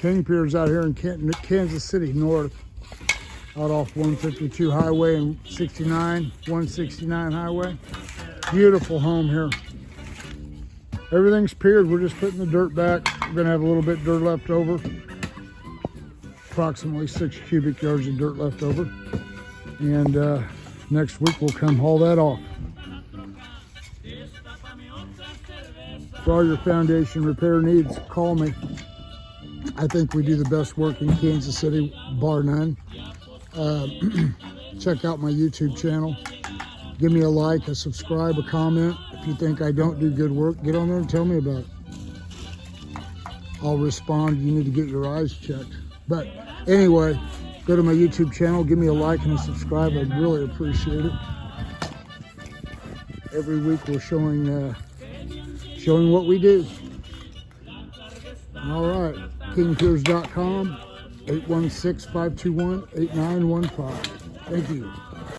King Piers out here in Kansas City North, out off 152 highway and 169 highway. Beautiful home here. Everything's piered. We're just putting the dirt back. We're gonna have a little bit of dirt left over. Approximately 6 cubic yards of dirt left over. And next week we'll come haul that off. For all your foundation repair needs, call me. I think we do the best work in Kansas City, bar none. Check out my YouTube channel. Give me a like, a subscribe, a comment. If you think I don't do good work, get on there and tell me about it. I'll respond. You need to get your eyes checked. But anyway, go to my YouTube channel, give me a like and a subscribe. I'd really appreciate it. Every week we're showing what we do. All right, kingpiers.com, 816-521-8915. Thank you.